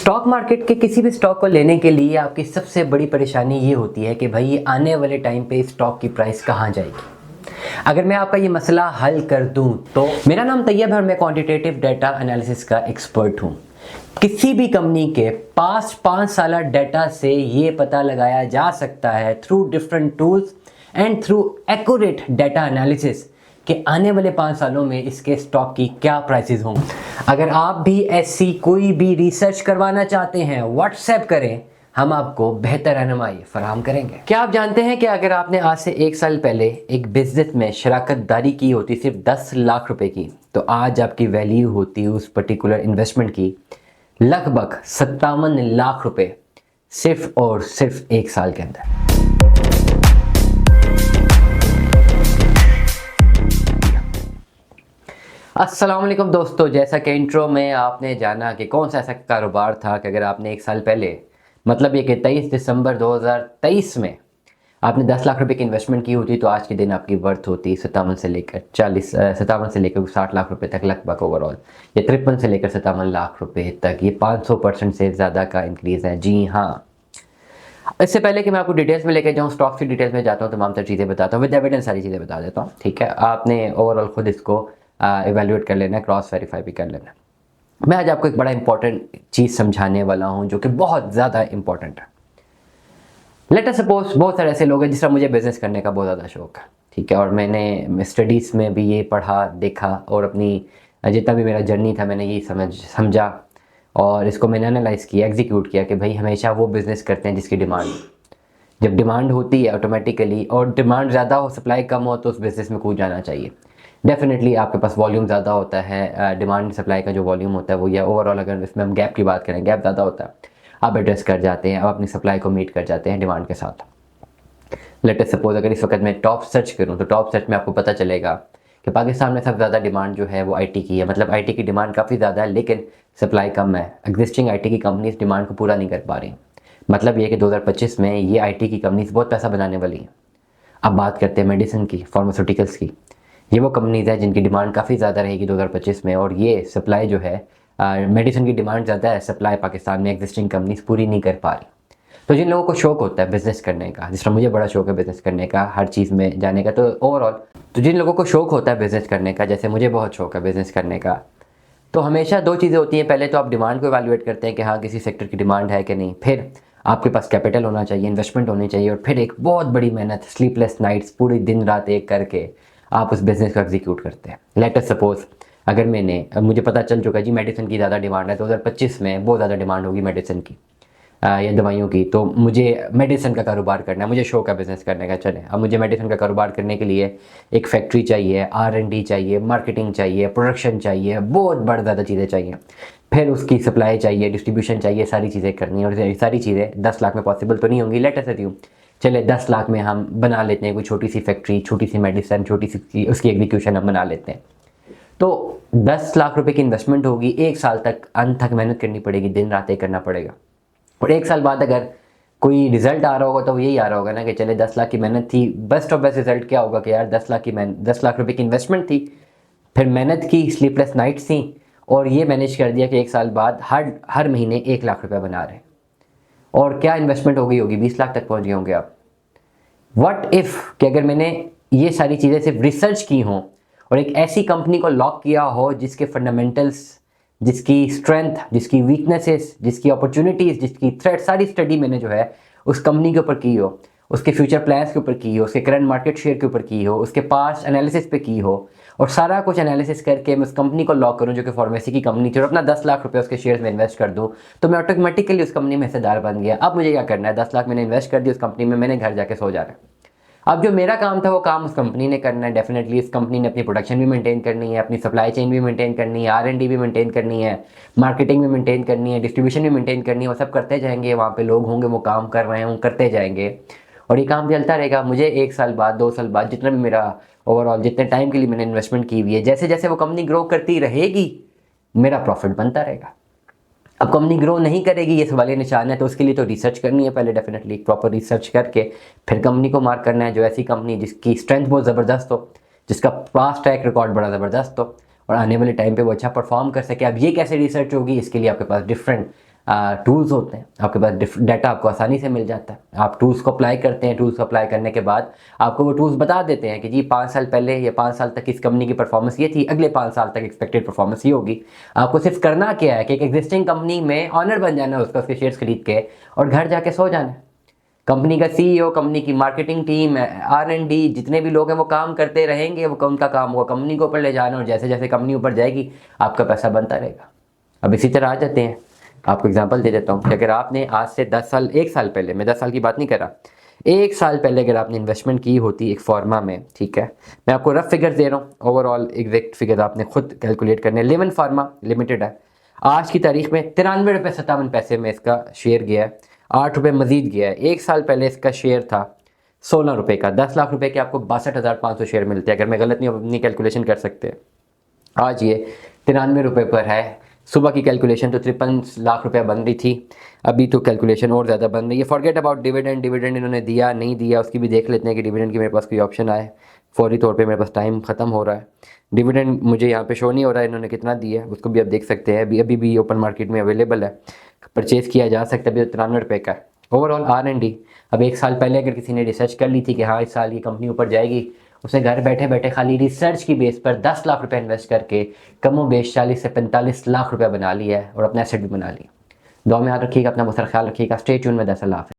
Stock market के किसी भी स्टॉक को लेने के लिए आपकी सबसे बड़ी परेशानी ये होती है कि भाई आने वाले टाइम पे स्टॉक की प्राइस कहाँ जाएगी। अगर मैं आपका ये मसला हल कर दूं तो मेरा नाम तैयब है और मैं क्वांटिटेटिव डाटा एनालिसिस का एक्सपर्ट हूं। किसी भी कंपनी के पास्ट 5 साल डाटा से ये पता लगाया जा सकता है through different tools and through accurate data analysis कि आने वाले 5 सालों में इसके स्टॉक की क्या प्राइसेस होंगी। अगर आप भी ऐसी कोई भी रिसर्च करवाना चाहते हैं व्हाट्सएप करें, हम आपको बेहतर रहनुमाई फराहम करेंगे। क्या आप जानते हैं कि अगर आपने आज से 1 साल पहले एक बिजनेस में शराकत दारी की होती सिर्फ 10 लाख रुपए की, तो आज आपकी वैल्यू होती उस पर्टिकुलर इन्वेस्टमेंट की लगभग 57 लाख रुपए सिर्फ और सिर्फ 1 साल के अंदर। अस्सलाम वालेकुम दोस्तों, जैसा कि इंट्रो में आपने जाना कि कौन सा ऐसा कारोबार था कि अगर आपने 1 साल पहले मतलब ये कि 23 दिसंबर 2023 में आपने 10 लाख रुपए की इन्वेस्टमेंट की होती तो आज के दिन आपकी वर्थ होती 57 से लेकर 60 लाख रुपए तक लगभग ओवरऑल। ये 53 से लेकर 57 लाख रुपए तक, ये 500% से ज़्यादा का इंक्रीज़ है। जी हाँ, इससे पहले कि मैं आपको डिटेल्स में लेकर जाऊँ, स्टॉक की डिटेल्स में जाता हूँ, तमाम तर चीज़ें बताता हूँ, विद एविडेंस सारी चीज़ें बता देता हूँ। ठीक है, आपने ओवरऑल खुद इसको एवेल्यूएट कर लेना है, क्रॉस वेरीफाई भी कर लेना है। मैं आज आपको एक बड़ा इंपॉर्टेंट चीज़ समझाने वाला हूँ जो कि बहुत ज़्यादा इंपॉर्टेंट है। लेट अस सपोज बहुत सारे ऐसे लोग हैं जिस तरह मुझे बिज़नेस करने का बहुत ज़्यादा शौक है। ठीक है, और मैंने स्टडीज़ में भी ये पढ़ा देखा और अपनी जितना भी मेरा जर्नी था मैंने ये समझा और इसको मैंने एनालाइज़ किया, एग्जीक्यूट किया कि भाई हमेशा वो बिज़नेस करते हैं जिसकी डिमांड, जब डिमांड होती है ऑटोमेटिकली, और डिमांड ज़्यादा हो सप्लाई कम हो तो उस बिज़नेस में कूद जाना चाहिए। डेफिनेटली आपके पास वॉल्यूम ज़्यादा होता है, डिमांड सप्लाई का जो वॉल्यूम होता है वो, या ओवरऑल अगर इसमें हम गैप की बात करें, गैप ज़्यादा होता है, आप एड्रेस कर जाते हैं, आप अपनी सप्लाई को मीट कर जाते हैं डिमांड के साथ। लेट अस सपोज अगर इस वक्त मैं टॉप सर्च करूं तो टॉप सर्च में आपको पता चलेगा कि पाकिस्तान में सबसे ज़्यादा डिमांड जो है वो आईटी की है। मतलब आईटी की डिमांड काफ़ी ज़्यादा है लेकिन सप्लाई कम है। एग्जिस्टिंग आईटी की कंपनीज डिमांड को पूरा नहीं कर पा रही। मतलब ये कि 2025 में ये आईटी की कंपनीज बहुत पैसा बनाने वाली हैं। अब बात करते हैं मेडिसिन की, फार्मास्यूटिकल्स की। ये वो कंपनीज है जिनकी डिमांड काफ़ी ज़्यादा रहेगी 2025 में, और ये सप्लाई जो है मेडिसिन की डिमांड ज़्यादा है, सप्लाई पाकिस्तान में एग्जिस्टिंग कंपनीज पूरी नहीं कर पा रही। तो जिन लोगों को शौक होता है बिज़नेस करने का, जिस तरह मुझे बड़ा शौक है बिज़नेस करने का, हर चीज़ में जाने का, तो ओवरऑल तो जिन लोगों को शौक होता है बिज़नेस करने का, जैसे मुझे बहुत शौक है बिज़नेस करने का, तो हमेशा 2 चीज़ें होती हैं। पहले तो आप डिमांड को एवेल्यूएट करते हैं कि हाँ किसी सेक्टर की डिमांड है कि नहीं, फिर आपके पास कैपिटल होना चाहिए, इन्वेस्टमेंट होनी चाहिए, और फिर एक बहुत बड़ी मेहनत, स्लीपलेस नाइट्स, पूरी दिन रात एक करके आप उस बिज़नेस को एग्जीक्यूट करते हैं। लेट अस सपोज अगर मुझे पता चल चुका है जी मेडिसिन की ज़्यादा डिमांड है, 2025 में बहुत ज़्यादा डिमांड होगी मेडिसिन की या दवाइयों की, तो मुझे मेडिसिन का कारोबार करना है, मुझे शौक है बिज़नेस करने का। चले, अब मुझे मेडिसिन का कारोबार करने के लिए एक फैक्ट्री चाहिए, R&D चाहिए, मार्केटिंग चाहिए, प्रोडक्शन चाहिए, बहुत बड़ी ज़्यादा चीज़ें चाहिए, फिर उसकी सप्लाई चाहिए, डिस्ट्रीब्यूशन चाहिए, सारी चीज़ें करनी है। और ये सारी चीज़ें 10 लाख में पॉसिबल तो नहीं होंगी। लेट अस अस्यूम चले 10 लाख में हम बना लेते हैं कोई छोटी सी फैक्ट्री, छोटी सी मेडिसिन, छोटी सी उसकी एग्जीक्यूशन हम बना लेते हैं। तो 10 लाख रुपए की इन्वेस्टमेंट होगी, 1 साल तक अंत तक मेहनत करनी पड़ेगी, दिन रात एक करना पड़ेगा। और 1 साल बाद अगर कोई रिजल्ट आ रहा होगा तो यही आ रहा होगा ना कि चले 10 लाख की मेहनत थी, बेस्ट ऑफ बेस्ट रिजल्ट क्या होगा कि यार 10 लाख रुपए की इन्वेस्टमेंट थी, फिर मेहनत की, स्लीपलेस नाइट्स थी, और ये मैनेज कर दिया कि 1 साल बाद हर महीने 1 लाख रुपये बना रहे। और क्या इन्वेस्टमेंट हो गई होगी, 20 लाख तक पहुंच गए होंगे आप। व्हाट इफ़ कि अगर मैंने ये सारी चीज़ें सिर्फ रिसर्च की हों और एक ऐसी कंपनी को लॉक किया हो जिसके फंडामेंटल्स, जिसकी स्ट्रेंथ, जिसकी वीकनेसेस, जिसकी अपॉर्चुनिटीज़, जिसकी थ्रेट, सारी स्टडी मैंने जो है उस कंपनी के ऊपर की हो, उसके फ्यूचर प्लान्स के ऊपर की हो, उसके करंट मार्केट शेयर के ऊपर की हो, उसके पास्ट एनालिसिस पे की हो, और सारा कुछ एनालिसिस करके मैं उस कंपनी को लॉक करूं जो कि फार्मेसी की कंपनी थी, और अपना 10 लाख रुपए उसके शेयर्स में इन्वेस्ट कर दूं, तो मैं ऑटोमेटिकली उस कंपनी में हिस्सेदार बन गया। अब मुझे क्या करना है, 10 लाख मैंने इन्वेस्ट कर दी उस कंपनी में, मैंने घर जाके सो जाना है। अब जो मेरा काम था वो काम उस कंपनी ने करना है। डेफिनेटली इस कंपनी ने अपनी प्रोडक्शन भी मेंटेन करनी है, अपनी सप्लाई चेन भी मेंटेन करनी है, R&D भी मेंटेन करनी है, मार्केटिंग भी मेंटेन करनी है, डिस्ट्रीब्यूशन भी मेंटेन करनी है। वो सब करते जाएंगे, वहाँ पे लोग होंगे वो काम कर रहे हैं, करते जाएंगे, और ये काम चलता रहेगा। मुझे 1 साल बाद, 2 साल बाद, जितना भी मेरा ओवरऑल जितने टाइम के लिए मैंने इन्वेस्टमेंट की हुई है, जैसे जैसे वो कंपनी ग्रो करती रहेगी मेरा प्रॉफिट बनता रहेगा। अब कंपनी ग्रो नहीं करेगी, ये सवालिया निशान है, तो उसके लिए तो रिसर्च करनी है पहले, डेफिनेटली प्रॉपर रिसर्च करके फिर कंपनी को मार्क करना है। जो ऐसी कंपनी जिसकी स्ट्रेंथ बहुत ज़बरदस्त हो, जिसका पास्ट ट्रैक रिकॉर्ड बड़ा ज़बरदस्त हो, और आने वाले टाइम पे वो अच्छा परफॉर्म कर सके। अब ये कैसे रिसर्च होगी, इसके लिए आपके पास डिफरेंट टूल्स होते हैं, आपके पास डाटा आपको आसानी से मिल जाता है। आप टूल्स को अप्लाई करते हैं, टूल्स को अप्लाई करने के बाद आपको वो टूल्स बता देते हैं कि जी 5 साल पहले या 5 साल तक इस कंपनी की परफॉर्मेंस ये थी, अगले 5 साल तक एक्सपेक्टेड परफॉर्मेंस ये होगी। आपको सिर्फ करना क्या है कि एक एग्जिस्टिंग कंपनी में ऑनर बन जाना है उसका, उसके शेयर्स खरीद के, और घर जाके सो जाना है। कंपनी का सीईओ, कंपनी की मार्केटिंग टीम, R&D, जितने भी लोग हैं वो काम करते रहेंगे, वो उनका काम होगा कंपनी को ऊपर ले जाना, और जैसे जैसे कंपनी ऊपर जाएगी आपका पैसा बनता रहेगा। अब इसी तरह आ जाते हैं, आपको एग्जांपल दे देता हूँ कि अगर आपने आज से 10 साल, 1 साल पहले, मैं 10 साल की बात नहीं कर रहा, 1 साल पहले अगर आपने इन्वेस्टमेंट की होती एक फार्मा में, ठीक है, मैं आपको रफ फिगर दे रहा हूँ, ओवरऑल एग्जैक्ट फिगर आपने खुद कैलकुलेट करने। लेमन फार्मा लिमिटेड है, आज की तारीख में 93 रुपये 57 पैसे में इसका शेयर गया है, 8 रुपये मजीद गया है। 1 साल पहले इसका शेयर था 16 रुपये का। 10 लाख रुपए के आपको 62,500 शेयर मिलते हैं, अगर मैं गलत नहीं अपनी कैलकुलेशन कर सकते। आज ये 93 रुपये पर है। सुबह की कैलकुलेशन तो 53 लाख रुपया बन रही थी, अभी तो कैलकुलेशन और ज़्यादा बन रही है। फॉरगेट अबाउट डिविडेंड, डिविडेंड इन्होंने दिया नहीं दिया उसकी भी देख लेते हैं कि डिविडेंड की मेरे पास कोई ऑप्शन आए। फौरी तौर पे मेरे पास टाइम ख़त्म हो रहा है, डिविडेंड मुझे यहाँ पे शो नहीं हो रहा है इन्होंने कितना दिया है, उसको भी आप देख सकते हैं। अभी भी ओपन मार्केट में अवेलेबल है, परचेज़ किया जा सकता है। अभी तो 93 रुपये का है। ओवरऑल R&D, अब 1 साल पहले अगर किसी ने रिसर्च कर ली थी कि हाँ इस साल ये कंपनी ऊपर जाएगी, उसने घर बैठे बैठे खाली रिसर्च की बेस पर 10 लाख रुपए इन्वेस्ट करके कमो बेश 40 से 45 लाख रुपए बना लिया है, और अपना एसेट भी बना लिया। दुआ में याद रखिएगा, अपना बहुत सारा ख्याल रखिएगा। स्टे ट्यून में। 10 अल्लाह हाफ़िज़।